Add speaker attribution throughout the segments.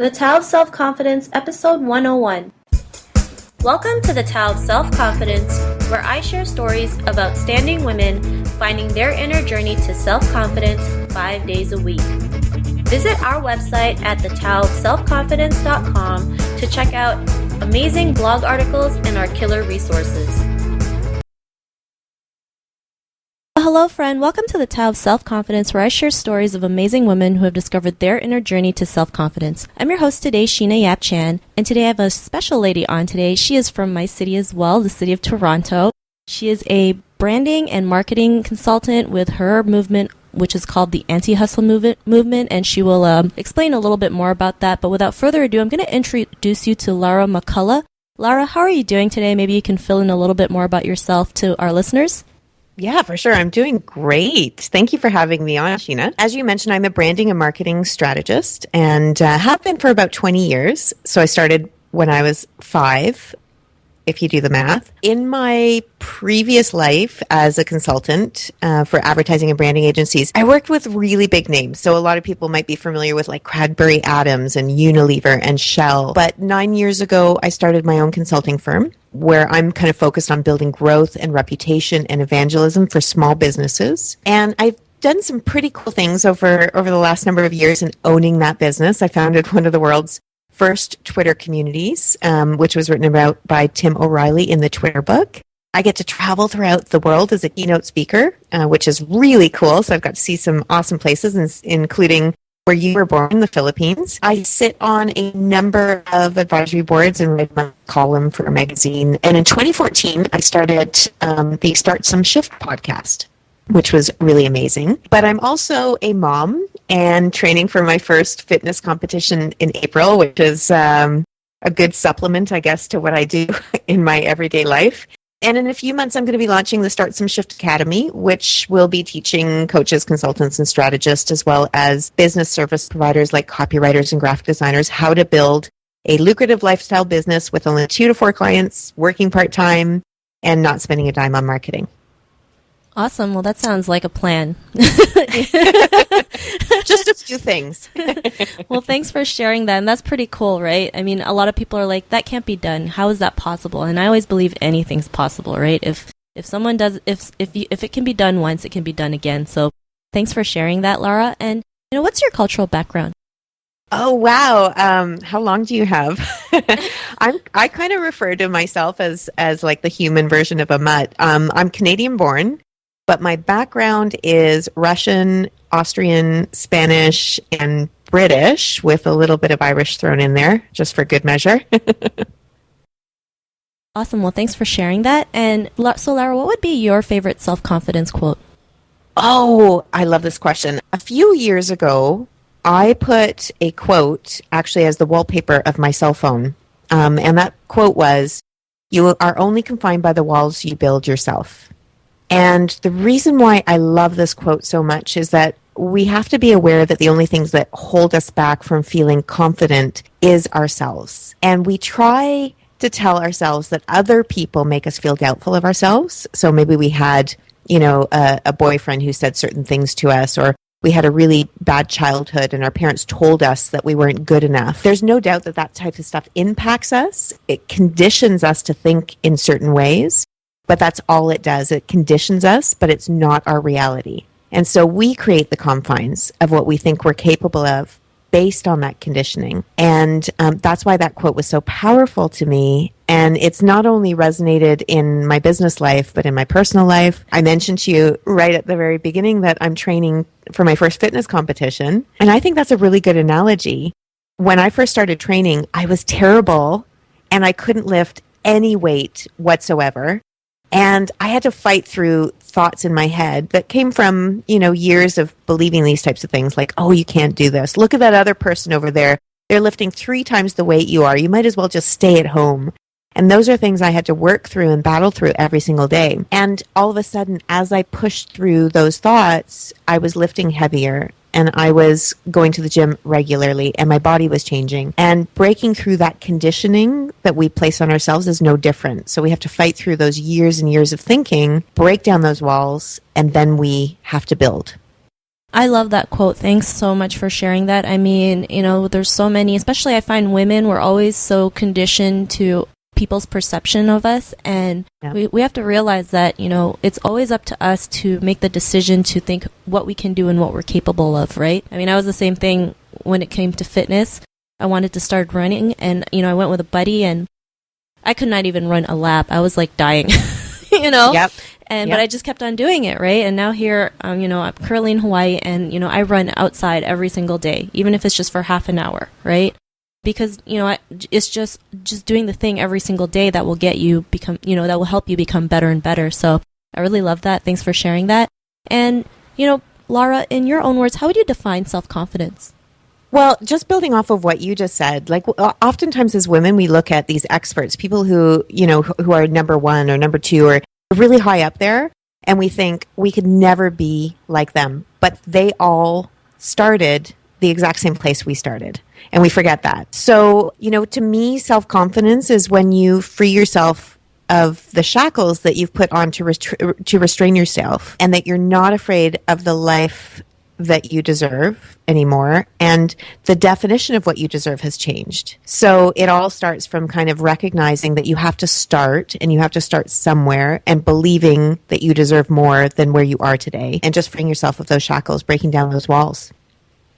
Speaker 1: The Tao of Self-Confidence, Episode 101. Welcome to the Tao of Self-Confidence, where I share stories of outstanding women finding their inner journey to self-confidence 5 days a week. Visit our website at thetaoofselfconfidence.com to check out amazing blog articles and our killer resources. Hello friend, welcome to the Tao of Self-Confidence, where I share stories of amazing women who have discovered their inner journey to self-confidence. I'm your host today, Sheena Yap Chan, and today I have a special lady on today. She is from my city as well, the city of Toronto. She is a branding and marketing consultant with her movement, which is called the Anti-Hustle movement, and she will explain a little bit more about that. But without further ado, I'm going to introduce you to Lara McCulloch. Lara, how are you doing today? Maybe you can fill in a little bit more about yourself to our listeners.
Speaker 2: Yeah, for sure. I'm doing great. Thank you for having me on, Sheena. As you mentioned, I'm a branding and marketing strategist and have been for about 20 years. So I started when I was 5, if you do the math. In my previous life as a consultant for advertising and branding agencies, I worked with really big names. So a lot of people might be familiar with like Cadbury-Adams and Unilever and Shell. But 9 years ago, I started my own consulting firm, where I'm kind of focused on building growth and reputation and evangelism for small businesses. And I've done some pretty cool things over the last number of years in owning that business. I founded one of the world's first Twitter communities, which was written about by Tim O'Reilly in the Twitter book. I get to travel throughout the world as a keynote speaker, which is really cool. So I've got to see some awesome places, including where you were born, in the Philippines. I sit on a number of advisory boards and write my column for a magazine. And in 2014, I started the Start Some Shift podcast, which was really amazing. But I'm also a mom and training for my first fitness competition in April, which is a good supplement, I guess, to what I do in my everyday life. And in a few months, I'm going to be launching the Start Some Shift Academy, which will be teaching coaches, consultants, and strategists, as well as business service providers like copywriters and graphic designers, how to build a lucrative lifestyle business with only 2 to 4 clients, working part-time, and not spending a dime on marketing.
Speaker 1: Awesome. Well, that sounds like a plan.
Speaker 2: Just a few things.
Speaker 1: Well, thanks for sharing that. And that's pretty cool, right? I mean, a lot of people are like, that can't be done. How is that possible? And I always believe anything's possible, right? If someone does, if it can be done once, it can be done again. So thanks for sharing that, Lara. And, what's your cultural background?
Speaker 2: Oh, wow. How long do you have? I kind of refer to myself as like the human version of a mutt. I'm Canadian born, but my background is Russian, Austrian, Spanish, and British, with a little bit of Irish thrown in there, just for good measure.
Speaker 1: Awesome. Well, thanks for sharing that. And so, Lara, what would be your favorite self-confidence quote?
Speaker 2: Oh, I love this question. A few years ago, I put a quote actually as the wallpaper of my cell phone. And that quote was, "You are only confined by the walls you build yourself." And the reason why I love this quote so much is that we have to be aware that the only things that hold us back from feeling confident is ourselves. And we try to tell ourselves that other people make us feel doubtful of ourselves. So maybe we had, a boyfriend who said certain things to us, or we had a really bad childhood and our parents told us that we weren't good enough. There's no doubt that type of stuff impacts us. It conditions us to think in certain ways. But that's all it does. It conditions us, but it's not our reality. And so we create the confines of what we think we're capable of based on that conditioning. And that's why that quote was so powerful to me. And it's not only resonated in my business life, but in my personal life. I mentioned to you right at the very beginning that I'm training for my first fitness competition. And I think that's a really good analogy. When I first started training, I was terrible and I couldn't lift any weight whatsoever. And I had to fight through thoughts in my head that came from, years of believing these types of things like, oh, you can't do this. Look at that other person over there. They're lifting 3 times the weight you are. You might as well just stay at home. And those are things I had to work through and battle through every single day. And all of a sudden, as I pushed through those thoughts, I was lifting heavier and I was going to the gym regularly and my body was changing. And breaking through that conditioning that we place on ourselves is no different. So we have to fight through those years and years of thinking, break down those walls, and then we have to build.
Speaker 1: I love that quote. Thanks so much for sharing that. I mean, there's so many, especially I find women, we're always so conditioned to people's perception of us. And we have to realize that, it's always up to us to make the decision to think what we can do and what we're capable of, right? I mean, I was the same thing when it came to fitness. I wanted to start running and, I went with a buddy and I could not even run a lap. I was like dying,
Speaker 2: Yep.
Speaker 1: But I just kept on doing it, right? And now here, I'm currently in Hawaii and, I run outside every single day, even if it's just for half an hour, right? Because, it's just doing the thing every single day that will get you that will help you become better and better. So I really love that. Thanks for sharing that. And, Lara, in your own words, how would you define self-confidence?
Speaker 2: Well, just building off of what you just said, like oftentimes as women, we look at these experts, people who, who are number one or number two or really high up there, and we think we could never be like them. But they all started the exact same place we started, and we forget that. So, to me, self-confidence is when you free yourself of the shackles that you've put on to restrain yourself, and that you're not afraid of the life that you deserve anymore, and the definition of what you deserve has changed. So it all starts from kind of recognizing that you have to start, and you have to start somewhere, and believing that you deserve more than where you are today, and just freeing yourself of those shackles, breaking down those walls.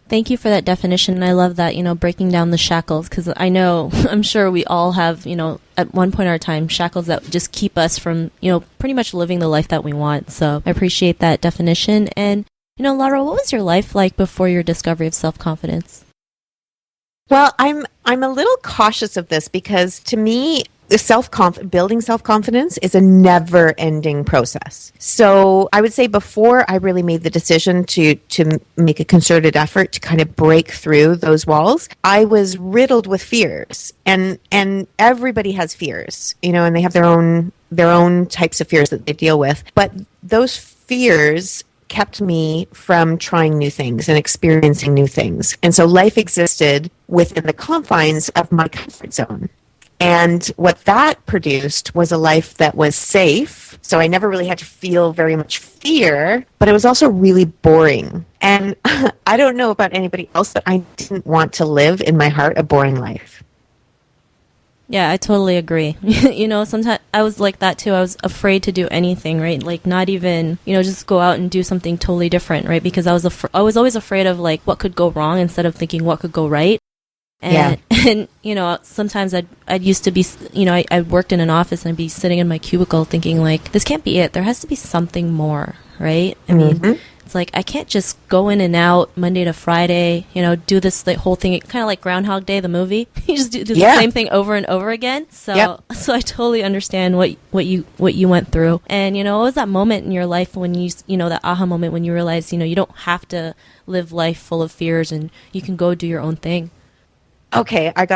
Speaker 1: Thank you for that definition. And I love that, breaking down the shackles, because I'm sure we all have, at one point in our time, shackles that just keep us from, pretty much living the life that we want. So I appreciate that definition. And Lara, what was your life like before your discovery of self-confidence?
Speaker 2: Well, I'm a little cautious of this because to me, building self-confidence is a never-ending process. So I would say before I really made the decision to make a concerted effort to kind of break through those walls, I was riddled with fears, and everybody has fears, and they have their own types of fears that they deal with. But those fears kept me from trying new things and experiencing new things. And so life existed within the confines of my comfort zone. And what that produced was a life that was safe. So I never really had to feel very much fear, but it was also really boring. And I don't know about anybody else, but I didn't want to live in my heart a boring life.
Speaker 1: Yeah, I totally agree. Sometimes I was like that too. I was afraid to do anything, right? Like not even, just go out and do something totally different, right? Because I was always afraid of like what could go wrong instead of thinking what could go right. And, sometimes I'd used to be, I worked in an office and I'd be sitting in my cubicle thinking like, this can't be it. There has to be something more, right? I mean, it's like, I can't just go in and out Monday to Friday, do this the whole thing, kind of like Groundhog Day, the movie. You just do the same thing over and over again. So I totally understand what you went through. And, what was that moment in your life when that aha moment when you realized, you don't have to live life full of fears and you can go do your own thing?
Speaker 2: Okay, I've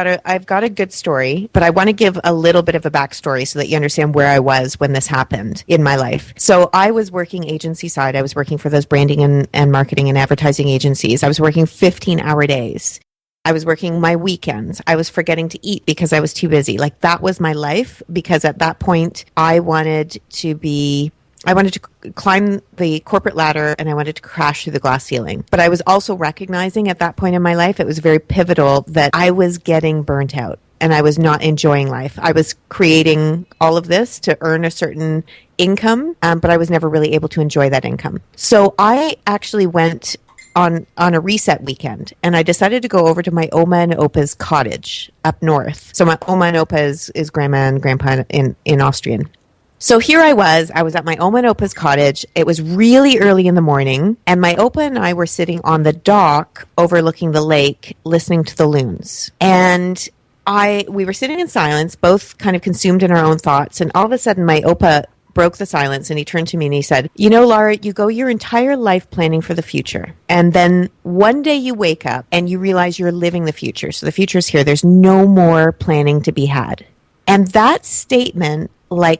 Speaker 2: got a good story, but I want to give a little bit of a backstory so that you understand where I was when this happened in my life. So I was working agency side. I was working for those branding and marketing and advertising agencies. I was working 15-hour days. I was working my weekends. I was forgetting to eat because I was too busy. Like that was my life, because at that point I wanted to climb the corporate ladder and I wanted to crash through the glass ceiling. But I was also recognizing at that point in my life, it was very pivotal that I was getting burnt out and I was not enjoying life. I was creating all of this to earn a certain income, but I was never really able to enjoy that income. So I actually went on a reset weekend and I decided to go over to my Oma and Opa's cottage up north. So my Oma and Opa is grandma and grandpa in Austrian. So here I was at my Oma and Opa's cottage. It was really early in the morning, and my Opa and I were sitting on the dock overlooking the lake, listening to the loons. And we were sitting in silence, both kind of consumed in our own thoughts, and all of a sudden my Opa broke the silence and he turned to me and he said, Lara, you go your entire life planning for the future. And then one day you wake up and you realize you're living the future. So the future's here. There's no more planning to be had. And that statement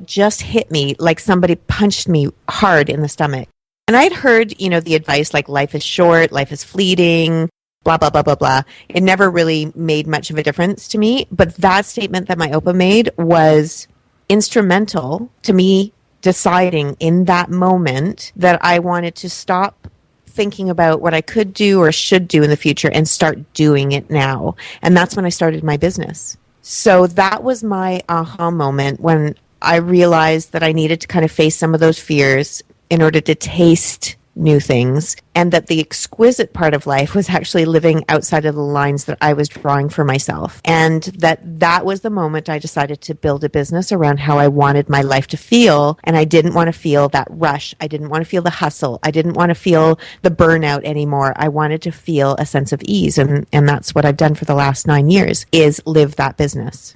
Speaker 2: just hit me like somebody punched me hard in the stomach. And I'd heard, the advice like life is short, life is fleeting, blah, blah, blah, blah, blah. It never really made much of a difference to me. But that statement that my Opa made was instrumental to me deciding in that moment that I wanted to stop thinking about what I could do or should do in the future and start doing it now. And that's when I started my business. So that was my aha moment when I realized that I needed to kind of face some of those fears in order to taste new things, and that the exquisite part of life was actually living outside of the lines that I was drawing for myself. And that was the moment I decided to build a business around how I wanted my life to feel. And I didn't want to feel that rush. I didn't want to feel the hustle. I didn't want to feel the burnout anymore. I wanted to feel a sense of ease. And that's what I've done for the last 9 years, is live that business.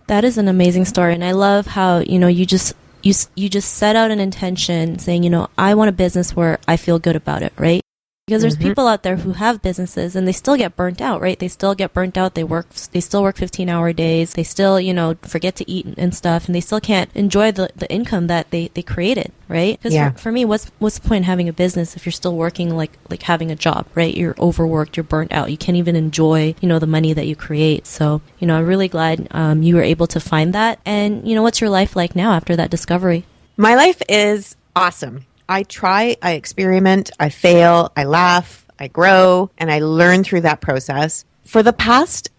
Speaker 1: That is an amazing story. And I love how, you just set out an intention saying, I want a business where I feel good about it, right? Because there's people out there who have businesses and they still get burnt out, right? They still get burnt out. They still work 15-hour days. They still, forget to eat and stuff, and they still can't enjoy the income that they created, right? Because for me, what's the point in having a business if you're still working like having a job, right? You're overworked, you're burnt out. You can't even enjoy, the money that you create. So, I'm really glad you were able to find that. And, what's your life like now after that discovery?
Speaker 2: My life is awesome. I try, I experiment, I fail, I laugh, I grow, and I learn through that process. For the past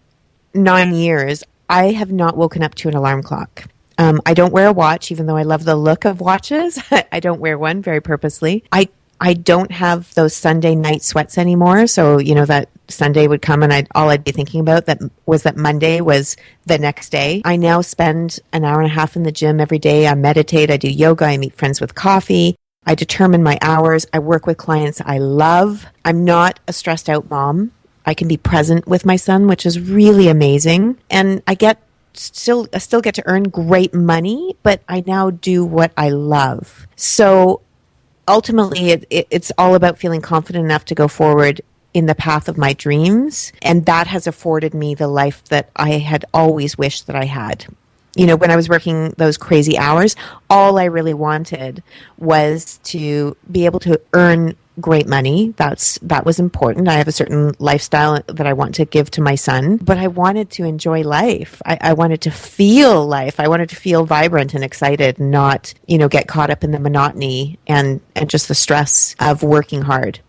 Speaker 2: 9 years, I have not woken up to an alarm clock. I don't wear a watch, even though I love the look of watches. I don't wear one very purposely. I don't have those Sunday night sweats anymore. So, that Sunday would come and all I'd be thinking about that Monday was the next day. I now spend an hour and a half in the gym every day. I meditate, I do yoga, I meet friends with coffee. I determine my hours. I work with clients I love. I'm not a stressed out mom. I can be present with my son, which is really amazing. And I still get to earn great money, but I now do what I love. So ultimately, it's all about feeling confident enough to go forward in the path of my dreams. And that has afforded me the life that I had always wished that I had. When I was working those crazy hours, all I really wanted was to be able to earn great money. That was important. I have a certain lifestyle that I want to give to my son, but I wanted to enjoy life. I wanted to feel life. I wanted to feel vibrant and excited, not, get caught up in the monotony and just the stress of working hard.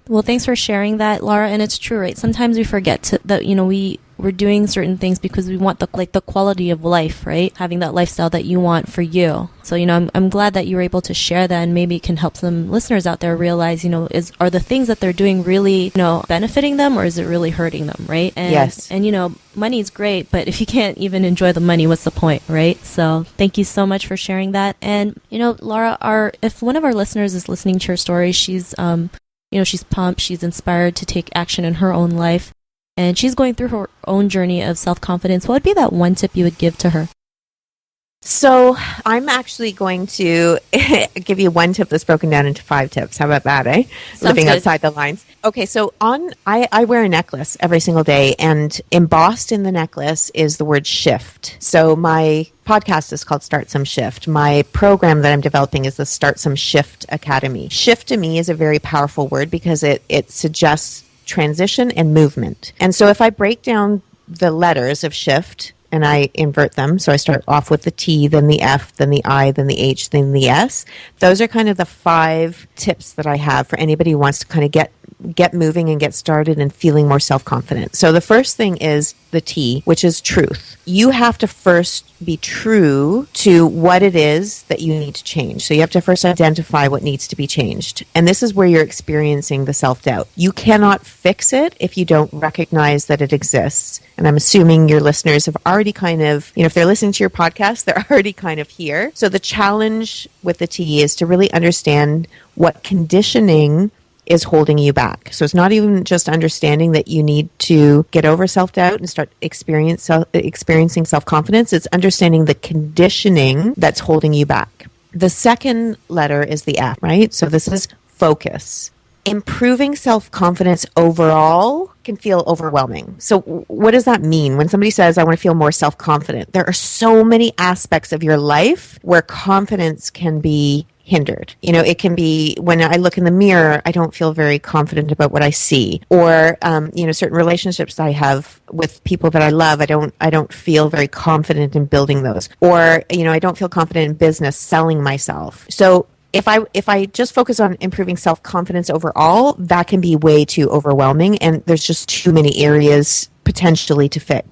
Speaker 1: Well, thanks for sharing that, Lara. And it's true, right? Sometimes we forget that, we're doing certain things because we want the quality of life, right? Having that lifestyle that you want for you. So, I'm glad that you were able to share that, and maybe it can help some listeners out there realize, are the things that they're doing really, benefiting them, or is it really hurting them, right? And,
Speaker 2: yes.
Speaker 1: And, money's great, but if you can't even enjoy the money, what's the point, right? So thank you so much for sharing that. And, Lara, if one of our listeners is listening to your story, she's, she's pumped, she's inspired to take action in her own life, and she's going through her own journey of self-confidence. What would be that one tip you would give to her?
Speaker 2: So I'm actually going to give you one tip that's broken down into 5 tips. How about that, eh?
Speaker 1: Sounds
Speaker 2: Living
Speaker 1: good.
Speaker 2: outside the lines. Okay, so I wear a necklace every single day, and embossed in the necklace is the word shift. So my podcast is called Start Some Shift. My program that I'm developing is the Start Some Shift Academy. Shift to me is a very powerful word because it suggests transition and movement. And so if I break down the letters of shift and I invert them, so I start off with the T, then the F, then the I, then the H, then the S, those are kind of the 5 tips that I have for anybody who wants to kind of get moving and get started and feeling more self-confident. So the first thing is the T, which is truth. You have to first be true to what it is that you need to change. So you have to first identify what needs to be changed. And this is where you're experiencing the self-doubt. You cannot fix it if you don't recognize that it exists. And I'm assuming your listeners have already kind of, if they're listening to your podcast, they're already kind of here. So the challenge with the T is to really understand what conditioning is holding you back. So it's not even just understanding that you need to get over self-doubt and start experiencing self-confidence. It's understanding the conditioning that's holding you back. The second letter is the F, right? So this is focus. Improving self-confidence overall can feel overwhelming. So what does that mean? When somebody says, I want to feel more self-confident, there are so many aspects of your life where confidence can be hindered. It can be when I look in the mirror, I don't feel very confident about what I see. Or, certain relationships I have with people that I love, I don't feel very confident in building those. Or, I don't feel confident in business, selling myself. So if I just focus on improving self-confidence overall, that can be way too overwhelming, and there's just too many areas potentially to fix.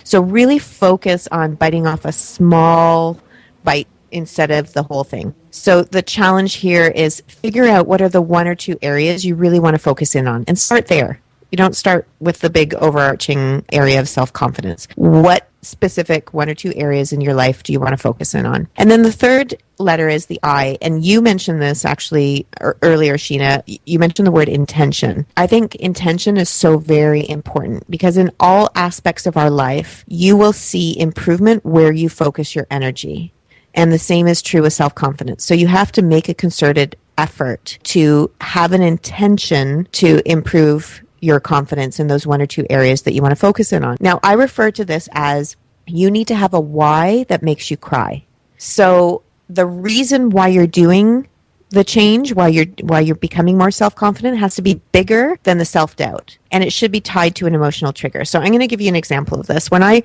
Speaker 2: So really focus on biting off a small bite instead of the whole thing. So the challenge here is figure out what are the one or two areas you really want to focus in on and start there. You don't start with the big overarching area of self-confidence. What specific one or two areas in your life do you want to focus in on? And then the third letter is the I. And you mentioned this actually earlier, Sheena. You mentioned the word intention. I think intention is so very important because in all aspects of our life, you will see improvement where you focus your energy. And the same is true with self-confidence. So you have to make a concerted effort to have an intention to improve your confidence in those one or two areas that you want to focus in on. Now, I refer to this as you need to have a why that makes you cry. So the reason why you're doing the change, why you're becoming more self-confident has to be bigger than the self-doubt. And it should be tied to an emotional trigger. So I'm going to give you an example of this. When I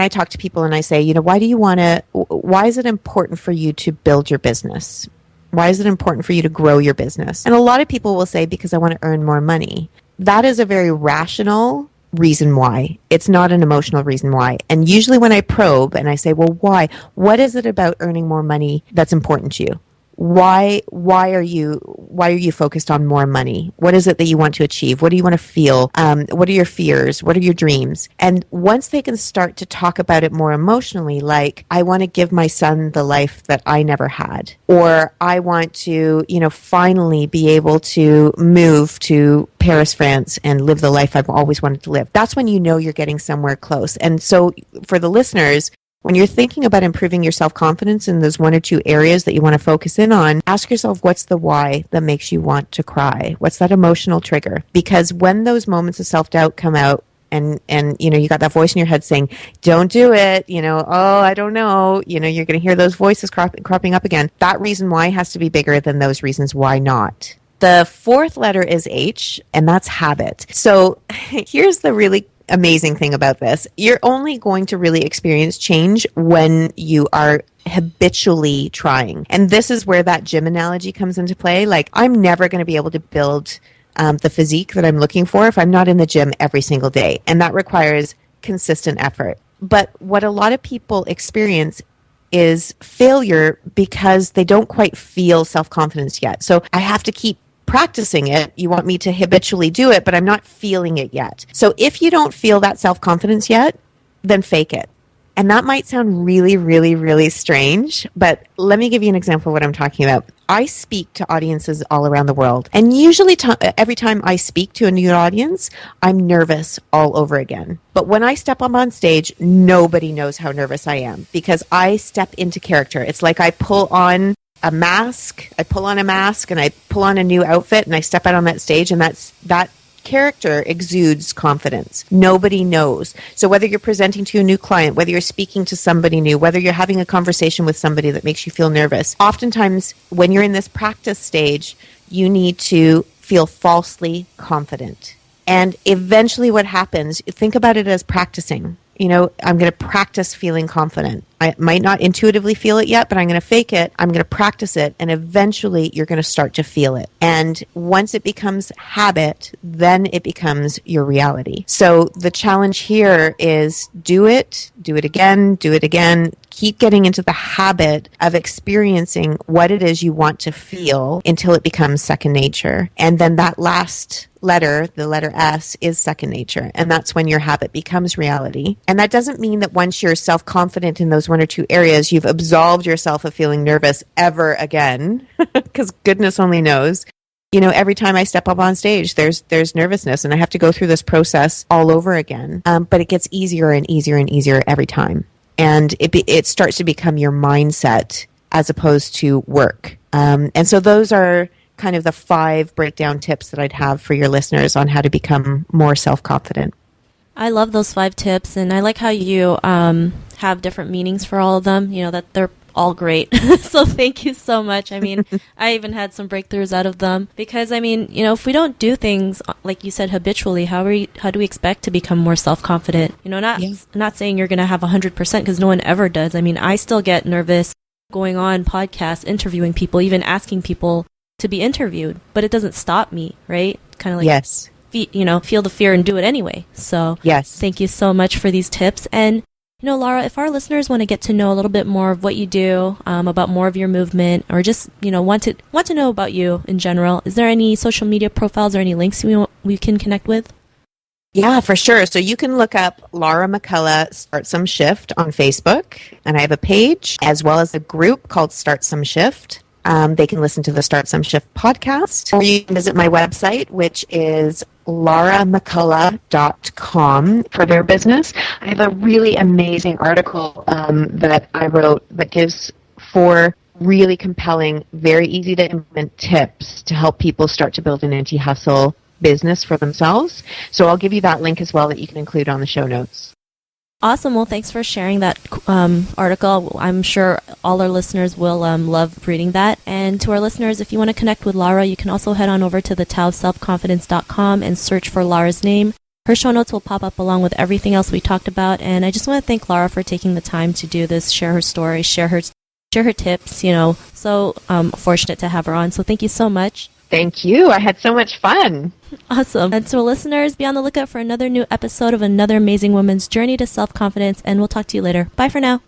Speaker 2: talk to people and I say, why is it important for you to build your business? Why is it important for you to grow your business? And a lot of people will say, because I want to earn more money. That is a very rational reason why. It's not an emotional reason why. And usually when I probe and I say, well, why? What is it about earning more money that's important to you? Why are you focused on more money? What is it that you want to achieve? What do you want to feel? What are your fears? What are your dreams? And once they can start to talk about it more emotionally, like, I want to give my son the life that I never had, or I want to, finally be able to move to Paris, France, and live the life I've always wanted to live. That's when you're getting somewhere close. And so for the listeners, when you're thinking about improving your self-confidence in those one or two areas that you want to focus in on, ask yourself, what's the why that makes you want to cry? What's that emotional trigger? Because when those moments of self-doubt come out and you got that voice in your head saying, don't do it, oh, I don't know, you're going to hear those voices cropping up again. That reason why has to be bigger than those reasons why not. The fourth letter is H, and that's habit. So here's the really amazing thing about this. You're only going to really experience change when you are habitually trying. And this is where that gym analogy comes into play. Like, I'm never going to be able to build the physique that I'm looking for if I'm not in the gym every single day. And that requires consistent effort. But what a lot of people experience is failure because they don't quite feel self-confidence yet. So I have to keep practicing it. You want me to habitually do it, but I'm not feeling it yet. So if you don't feel that self-confidence yet, then fake it. And that might sound really, really, really strange, but let me give you an example of what I'm talking about. I speak to audiences all around the world, and usually every time I speak to a new audience, I'm nervous all over again. But when I step up on stage, nobody knows how nervous I am because I step into character. It's like I pull on a mask and I pull on a new outfit and I step out on that stage, and that character exudes confidence. Nobody knows. So whether you're presenting to a new client, whether you're speaking to somebody new, whether you're having a conversation with somebody that makes you feel nervous, oftentimes when you're in this practice stage, you need to feel falsely confident. And eventually what happens, think about it as practicing. I'm going to practice feeling confident. I might not intuitively feel it yet, but I'm going to fake it. I'm going to practice it. And eventually you're going to start to feel it. And once it becomes habit, then it becomes your reality. So the challenge here is do it again, keep getting into the habit of experiencing what it is you want to feel until it becomes second nature. And then that last letter, the letter S, is second nature. And that's when your habit becomes reality. And that doesn't mean that once you're self-confident in those one or two areas, you've absolved yourself of feeling nervous ever again, because goodness only knows. Every time I step up on stage, there's nervousness, and I have to go through this process all over again. But it gets easier and easier and easier every time. And it starts to become your mindset as opposed to work. And so those are kind of the 5 breakdown tips that I'd have for your listeners on how to become more self-confident.
Speaker 1: I love those 5 tips, and I like how you have different meanings for all of them, that they're all great. So thank you so much. I mean, I even had some breakthroughs out of them because, if we don't do things, like you said, habitually, how do we expect to become more self-confident? Not saying you're going to have 100% because no one ever does. I still get nervous going on podcasts, interviewing people, even asking people to be interviewed, but it doesn't stop me, right? Kind of like,
Speaker 2: yes,
Speaker 1: feel the fear and do it anyway. So
Speaker 2: yes,
Speaker 1: thank you so much for these tips. And, Lara, if our listeners want to get to know a little bit more of what you do, about more of your movement, or just, want to know about you in general, is there any social media profiles or any links we can connect with?
Speaker 2: Yeah, for sure. So you can look up Lara McCulloch Start Some Shift on Facebook, and I have a page as well as a group called Start Some Shift. They can listen to the Start Some Shift podcast, or you can visit my website, which is laramcculloch.com
Speaker 3: for their business. I have a really amazing article that I wrote that gives 4 really compelling, very easy to implement tips to help people start to build an anti-hustle business for themselves. So I'll give you that link as well that you can include on the show notes.
Speaker 1: Awesome. Well, thanks for sharing that article. I'm sure all our listeners will love reading that. And to our listeners, if you want to connect with Lara, you can also head on over to thetowofselfconfidence.com and search for Lara's name. Her show notes will pop up along with everything else we talked about. And I just want to thank Lara for taking the time to do this, share her story, share her tips. So fortunate to have her on. So thank you so much.
Speaker 3: Thank you. I had so much fun.
Speaker 1: Awesome. And so listeners, be on the lookout for another new episode of another amazing woman's journey to self-confidence, and we'll talk to you later. Bye for now.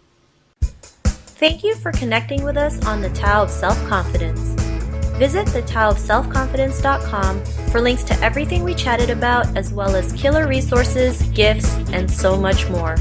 Speaker 1: Thank you for connecting with us on the Tao of Self-Confidence. Visit thetowofselfconfidence.com for links to everything we chatted about, as well as killer resources, gifts, and so much more.